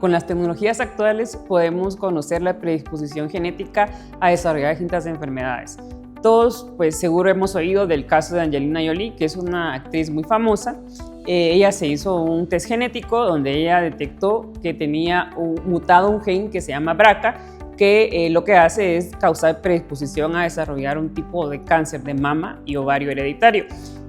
Con las tecnologías actuales podemos conocer la predisposición genética a desarrollar distintas enfermedades. Todos, pues seguro hemos oído del caso de Angelina Jolie, que es una actriz muy famosa. Ella se hizo un test genético donde ella detectó que tenía mutado un gen que se llama BRCA, que lo que hace es causar predisposición a desarrollar un tipo de cáncer de mama y ovario hereditario.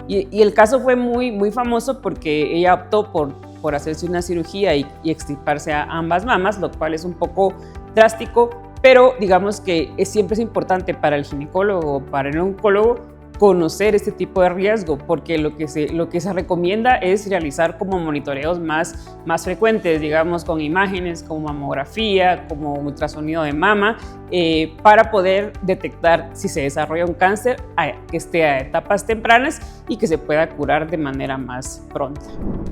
Y el caso fue muy famoso porque ella optó por hacerse una cirugía y extirparse a ambas mamas, lo cual es un poco drástico, pero digamos que siempre es importante para el ginecólogo o para el oncólogo conocer este tipo de riesgo, porque lo que se recomienda es realizar como monitoreos más frecuentes, digamos con imágenes como mamografía, como ultrasonido de mama, para poder detectar si se desarrolla un cáncer que esté a etapas tempranas y que se pueda curar de manera más pronta.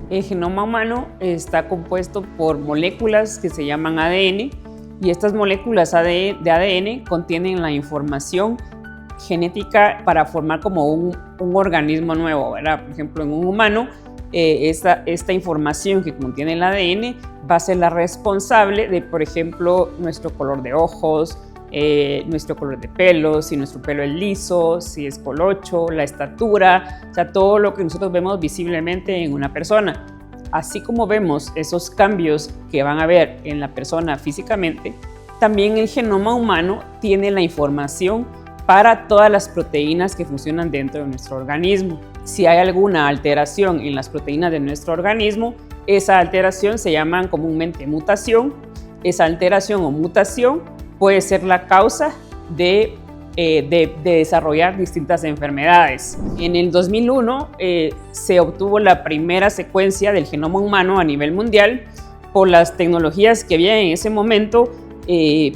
El genoma humano está compuesto por moléculas que se llaman ADN, y estas moléculas de ADN contienen la información genética para formar como un organismo nuevo, ¿verdad? Por ejemplo, en un humano, esta información que contiene el ADN va a ser la responsable de, por ejemplo, nuestro color de ojos, nuestro color de pelo, si nuestro pelo es liso, si es colocho, la estatura, o sea, todo lo que nosotros vemos visiblemente en una persona. Así como vemos esos cambios que van a ver en la persona físicamente, también el genoma humano tiene la información para todas las proteínas que funcionan dentro de nuestro organismo. Si hay alguna alteración en las proteínas de nuestro organismo, esa alteración se llama comúnmente mutación. Esa alteración o mutación puede ser la causa de desarrollar distintas enfermedades. En el 2001 se obtuvo la primera secuencia del genoma humano a nivel mundial. Por las tecnologías que había en ese momento,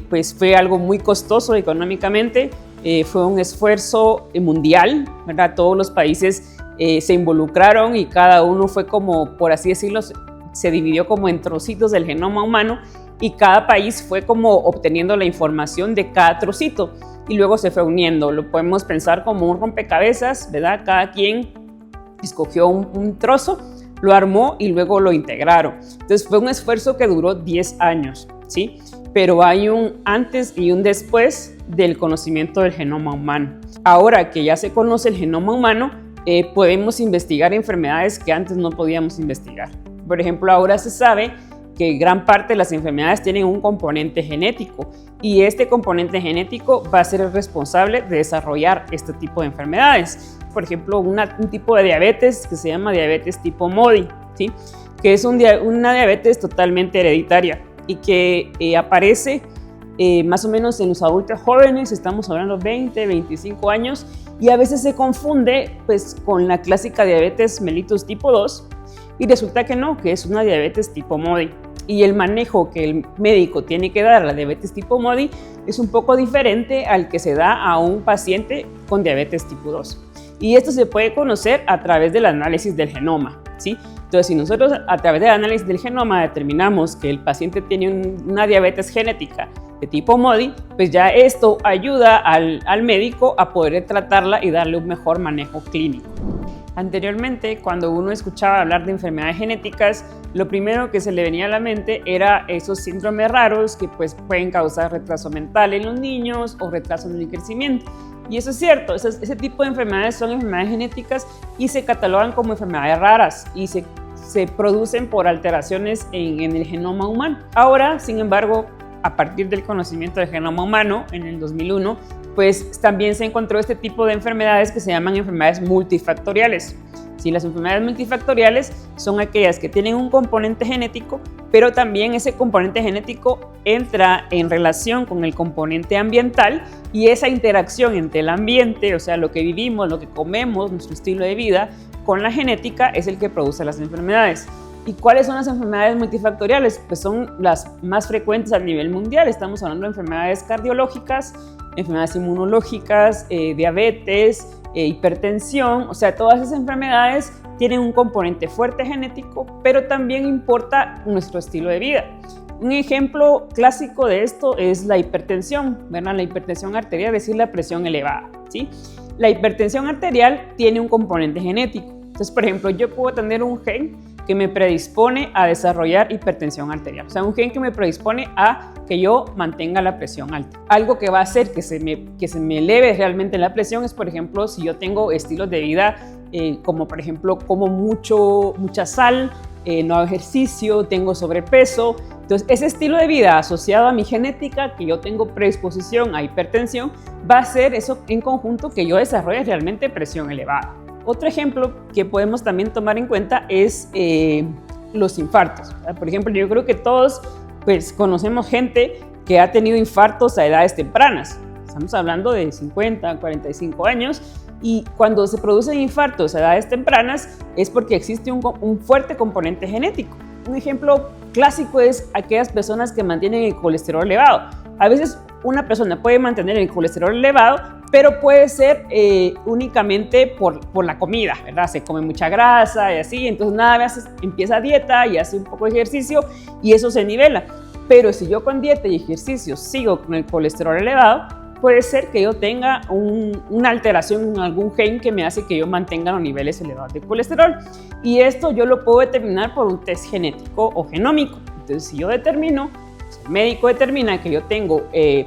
pues fue algo muy costoso económicamente. Fue un esfuerzo mundial, ¿verdad? Todos los países se involucraron y cada uno fue como, por así decirlo, se dividió como en trocitos del genoma humano y cada país fue como obteniendo la información de cada trocito y luego se fue uniendo. Lo podemos pensar como un rompecabezas, ¿verdad? Cada quien escogió un trozo, lo armó y luego lo integraron. Entonces fue un esfuerzo que duró 10 años, ¿sí? Pero hay un antes y un después del conocimiento del genoma humano. Ahora que ya se conoce el genoma humano, podemos investigar enfermedades que antes no podíamos investigar. Por ejemplo, ahora se sabe que gran parte de las enfermedades tienen un componente genético y este componente genético va a ser el responsable de desarrollar este tipo de enfermedades. Por ejemplo, un tipo de diabetes que se llama diabetes tipo MODY, ¿sí? Que es una diabetes totalmente hereditaria y que aparece más o menos en los adultos jóvenes, estamos hablando de 20, 25 años, y a veces se confunde pues, con la clásica diabetes mellitus tipo 2, y resulta que no, que es una diabetes tipo MODY. Y el manejo que el médico tiene que dar a la diabetes tipo MODY es un poco diferente al que se da a un paciente con diabetes tipo 2. Y esto se puede conocer a través del análisis del genoma, ¿sí? Entonces, si nosotros a través del análisis del genoma determinamos que el paciente tiene una diabetes genética de tipo MODY, pues ya esto ayuda al médico a poder tratarla y darle un mejor manejo clínico. Anteriormente, cuando uno escuchaba hablar de enfermedades genéticas, lo primero que se le venía a la mente era esos síndromes raros que pues, pueden causar retraso mental en los niños o retraso en el crecimiento. Y eso es cierto, ese tipo de enfermedades son enfermedades genéticas y se catalogan como enfermedades raras y se producen por alteraciones en el genoma humano. Ahora, sin embargo, a partir del conocimiento del genoma humano en el 2001, pues también se encontró este tipo de enfermedades que se llaman enfermedades multifactoriales. Sí, las enfermedades multifactoriales son aquellas que tienen un componente genético, pero también ese componente genético entra en relación con el componente ambiental y esa interacción entre el ambiente, o sea, lo que vivimos, lo que comemos, nuestro estilo de vida, con la genética es el que produce las enfermedades. ¿Y cuáles son las enfermedades multifactoriales? Pues son las más frecuentes a nivel mundial. Estamos hablando de enfermedades cardiológicas, enfermedades inmunológicas, diabetes, hipertensión. O sea, todas esas enfermedades tienen un componente fuerte genético, pero también importa nuestro estilo de vida. Un ejemplo clásico de esto es la hipertensión, ¿verdad? La hipertensión arterial, es decir, la presión elevada, ¿sí? La hipertensión arterial tiene un componente genético. Entonces, por ejemplo, yo puedo tener un gen que me predispone a desarrollar hipertensión arterial. O sea, un gen que me predispone a que yo mantenga la presión alta. Algo que va a hacer que se me eleve realmente la presión es, por ejemplo, si yo tengo estilos de vida como, por ejemplo, como mucha sal, no hago ejercicio, tengo sobrepeso. Entonces, ese estilo de vida asociado a mi genética, que yo tengo predisposición a hipertensión, va a hacer eso en conjunto que yo desarrolle realmente presión elevada. Otro ejemplo que podemos también tomar en cuenta es los infartos. Por ejemplo, yo creo que todos pues, conocemos gente que ha tenido infartos a edades tempranas. Estamos hablando de 50, 45 años. Y cuando se producen infartos a edades tempranas es porque existe un fuerte componente genético. Un ejemplo clásico es aquellas personas que mantienen el colesterol elevado. A veces una persona puede mantener el colesterol elevado, pero puede ser únicamente por la comida, ¿verdad? Se come mucha grasa y así, entonces nada más empieza dieta y hace un poco de ejercicio y eso se nivela. Pero si yo con dieta y ejercicio sigo con el colesterol elevado, puede ser que yo tenga una alteración en algún gen que me hace que yo mantenga los niveles elevados de colesterol. Y esto yo lo puedo determinar por un test genético o genómico. Entonces, si yo determino, si el médico determina que yo tengo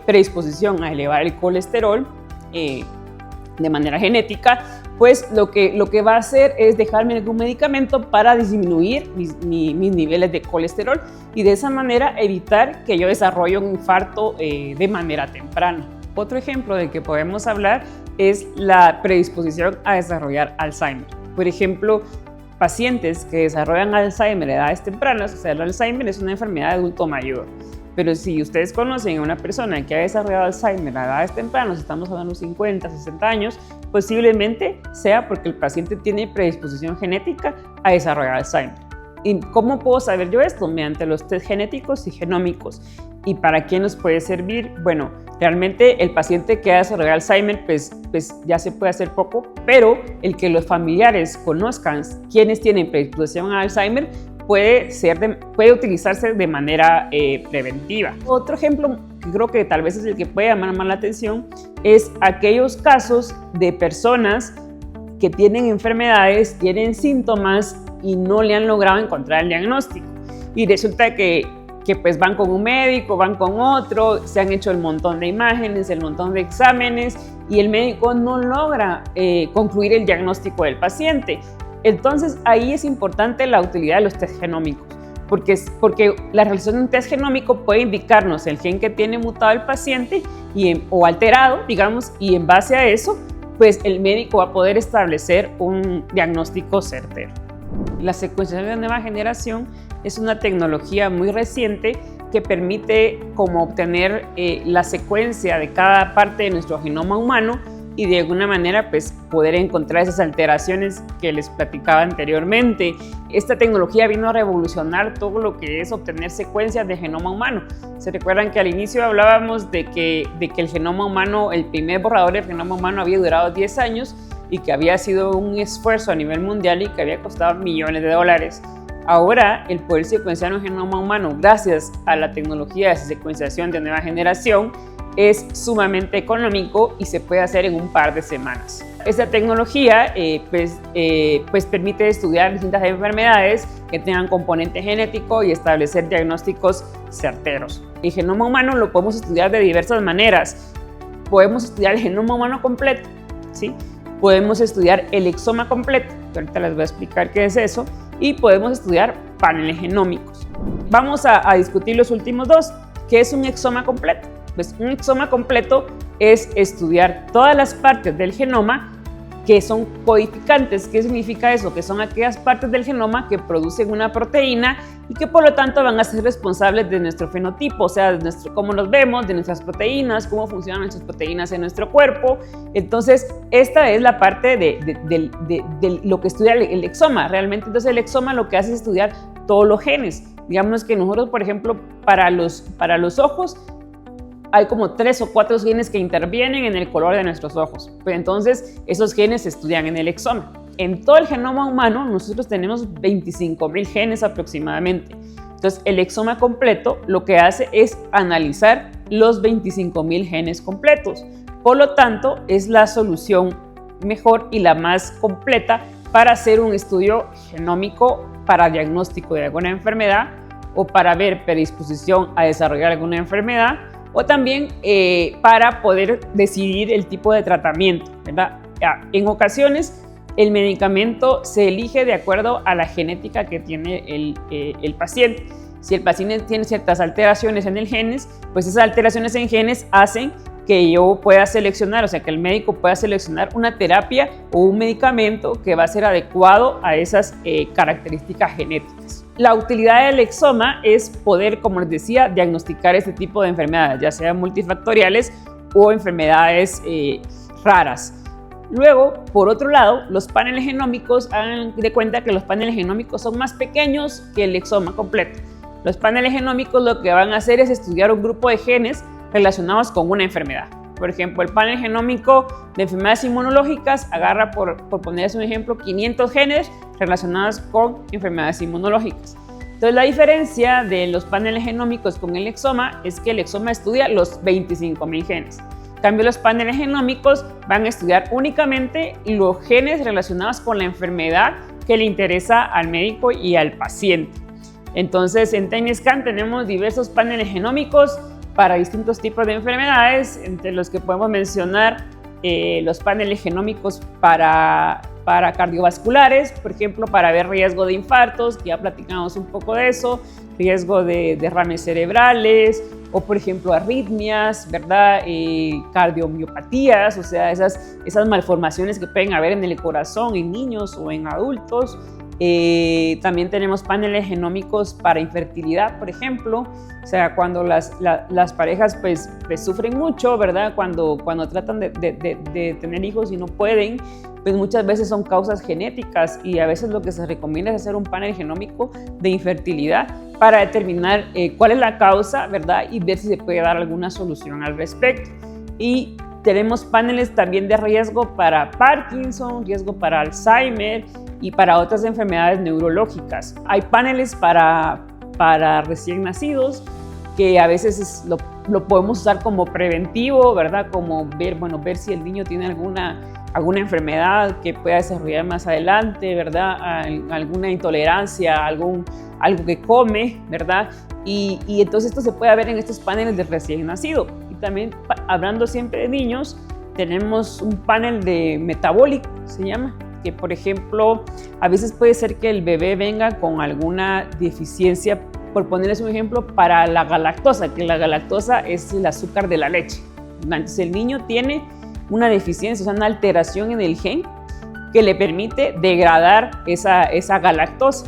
predisposición a elevar el colesterol de manera genética, pues lo que va a hacer es dejarme algún medicamento para disminuir mis niveles de colesterol y de esa manera evitar que yo desarrolle un infarto de manera temprana. Otro ejemplo del que podemos hablar es la predisposición a desarrollar Alzheimer. Por ejemplo, pacientes que desarrollan Alzheimer a edades tempranas, o sea, el Alzheimer es una enfermedad de adulto mayor. Pero si ustedes conocen a una persona que ha desarrollado Alzheimer a edades tempranas, estamos hablando de 50, 60 años, posiblemente sea porque el paciente tiene predisposición genética a desarrollar Alzheimer. ¿Y cómo puedo saber yo esto? Mediante los test genéticos y genómicos. ¿Y para qué nos puede servir? Bueno, realmente el paciente que ha desarrollado Alzheimer, pues ya se puede hacer poco, pero el que los familiares conozcan quiénes tienen predisposición a Alzheimer puede utilizarse de manera preventiva. Otro ejemplo que creo que tal vez es el que puede llamar más la atención es aquellos casos de personas que tienen enfermedades, tienen síntomas y no le han logrado encontrar el diagnóstico. Y resulta que pues van con un médico, van con otro, se han hecho el montón de imágenes, el montón de exámenes y el médico no logra concluir el diagnóstico del paciente. Entonces ahí es importante la utilidad de los test genómicos, porque la realización de un test genómico puede indicarnos el gen que tiene mutado el paciente o alterado, digamos, y en base a eso, pues el médico va a poder establecer un diagnóstico certero. La secuenciación de nueva generación es una tecnología muy reciente que permite como obtener la secuencia de cada parte de nuestro genoma humano y de alguna manera pues poder encontrar esas alteraciones que les platicaba anteriormente. Esta tecnología vino a revolucionar todo lo que es obtener secuencias de genoma humano. ¿Se recuerdan que al inicio hablábamos de que el genoma humano, el primer borrador del genoma humano había durado 10 años y que había sido un esfuerzo a nivel mundial y que había costado millones de dólares? Ahora, el poder secuenciar un genoma humano gracias a la tecnología de secuenciación de nueva generación es sumamente económico y se puede hacer en un par de semanas. Esta tecnología pues permite estudiar distintas enfermedades que tengan componente genético y establecer diagnósticos certeros. El genoma humano lo podemos estudiar de diversas maneras. Podemos estudiar el genoma humano completo, ¿sí? Podemos estudiar el exoma completo, que ahorita les voy a explicar qué es eso, y podemos estudiar paneles genómicos. Vamos a discutir los últimos dos. ¿Qué es un exoma completo? Pues un exoma completo es estudiar todas las partes del genoma que son codificantes. ¿Qué significa eso? Que son aquellas partes del genoma que producen una proteína y que por lo tanto van a ser responsables de nuestro fenotipo, o sea, de cómo nos vemos, de nuestras proteínas, cómo funcionan nuestras proteínas en nuestro cuerpo. Entonces, esta es la parte de lo que estudia el exoma. Realmente, entonces el exoma lo que hace es estudiar todos los genes. Digamos que nosotros, por ejemplo, para los ojos, hay como 3 o 4 genes que intervienen en el color de nuestros ojos. Pues entonces, esos genes se estudian en el exoma. En todo el genoma humano, nosotros tenemos 25,000 genes aproximadamente. Entonces, el exoma completo lo que hace es analizar los 25,000 genes completos. Por lo tanto, es la solución mejor y la más completa para hacer un estudio genómico para diagnóstico de alguna enfermedad o para ver predisposición a desarrollar alguna enfermedad, o también para poder decidir el tipo de tratamiento, ¿verdad? En ocasiones el medicamento se elige de acuerdo a la genética que tiene el paciente. Si el paciente tiene ciertas alteraciones en el genes, pues esas alteraciones en genes hacen que yo pueda seleccionar, o sea, que el médico pueda seleccionar una terapia o un medicamento que va a ser adecuado a esas características genéticas. La utilidad del exoma es poder, como les decía, diagnosticar este tipo de enfermedades, ya sean multifactoriales o enfermedades raras. Luego, por otro lado, los paneles genómicos, hagan de cuenta que los paneles genómicos son más pequeños que el exoma completo. Los paneles genómicos lo que van a hacer es estudiar un grupo de genes relacionados con una enfermedad. Por ejemplo, el panel genómico de enfermedades inmunológicas agarra, por ponerles un ejemplo, 500 genes relacionados con enfermedades inmunológicas. Entonces, la diferencia de los paneles genómicos con el exoma es que el exoma estudia los 25.000 genes. En cambio, los paneles genómicos van a estudiar únicamente los genes relacionados con la enfermedad que le interesa al médico y al paciente. Entonces, en TNScan tenemos diversos paneles genómicos para distintos tipos de enfermedades, entre los que podemos mencionar los paneles genómicos para cardiovasculares, por ejemplo, para ver riesgo de infartos, que ya platicamos un poco de eso, riesgo de derrames cerebrales, o por ejemplo arritmias, ¿verdad? Cardiomiopatías, o sea, esas malformaciones que pueden haber en el corazón en niños o en adultos. También tenemos paneles genómicos para infertilidad, por ejemplo, o sea, cuando las parejas pues sufren mucho, ¿verdad? Cuando tratan de tener hijos y no pueden, pues muchas veces son causas genéticas, y a veces lo que se recomienda es hacer un panel genómico de infertilidad para determinar cuál es la causa, ¿verdad? Y ver si se puede dar alguna solución al respecto. Y tenemos paneles también de riesgo para Parkinson, riesgo para Alzheimer y para otras enfermedades neurológicas. Hay paneles para recién nacidos que a veces lo podemos usar como preventivo, ¿verdad? Como ver si el niño tiene alguna enfermedad que pueda desarrollar más adelante, ¿verdad? Alguna intolerancia, algo que come, ¿verdad? Y entonces esto se puede ver en estos paneles de recién nacido. Y también, hablando siempre de niños, tenemos un panel de metabólico, se llama, que por ejemplo, a veces puede ser que el bebé venga con alguna deficiencia, por ponerles un ejemplo, para la galactosa, que la galactosa es el azúcar de la leche. Entonces el niño tiene una deficiencia, o sea, una alteración en el gen que le permite degradar esa galactosa.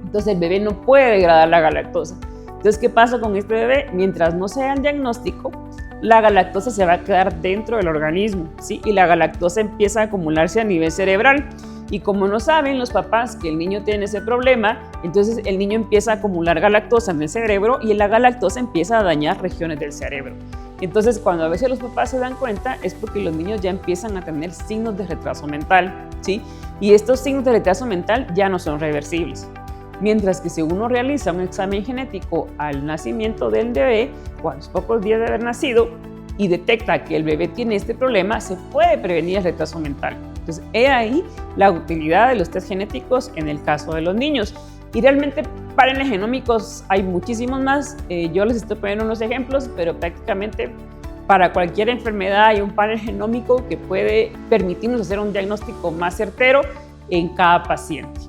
Entonces el bebé no puede degradar la galactosa. Entonces, ¿qué pasa con este bebé? Mientras no se haga el diagnóstico, la galactosa se va a quedar dentro del organismo, ¿sí? Y la galactosa empieza a acumularse a nivel cerebral. Y como no saben los papás que el niño tiene ese problema, entonces el niño empieza a acumular galactosa en el cerebro y la galactosa empieza a dañar regiones del cerebro. Entonces, cuando a veces los papás se dan cuenta, es porque los niños ya empiezan a tener signos de retraso mental, ¿sí? Y estos signos de retraso mental ya no son reversibles. Mientras que si uno realiza un examen genético al nacimiento del bebé o a los pocos días de haber nacido y detecta que el bebé tiene este problema, se puede prevenir el retraso mental. Entonces, he ahí la utilidad de los test genéticos en el caso de los niños. Y realmente paneles genómicos hay muchísimos más. Yo les estoy poniendo unos ejemplos, pero prácticamente para cualquier enfermedad hay un panel genómico que puede permitirnos hacer un diagnóstico más certero en cada paciente.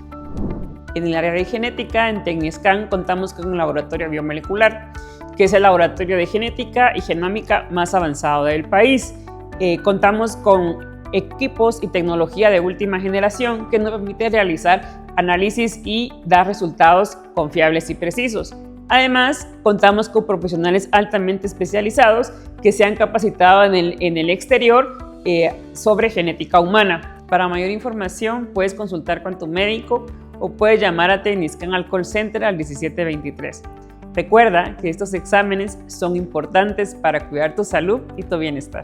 En el área de genética, en TNScan, contamos con un laboratorio biomolecular, que es el laboratorio de genética y genómica más avanzado del país. Contamos con equipos y tecnología de última generación que nos permite realizar análisis y dar resultados confiables y precisos. Además, contamos con profesionales altamente especializados que se han capacitado en el exterior sobre genética humana. Para mayor información, puedes consultar con tu médico o puedes llamar a TNScan al call center al 1723. Recuerda que estos exámenes son importantes para cuidar tu salud y tu bienestar.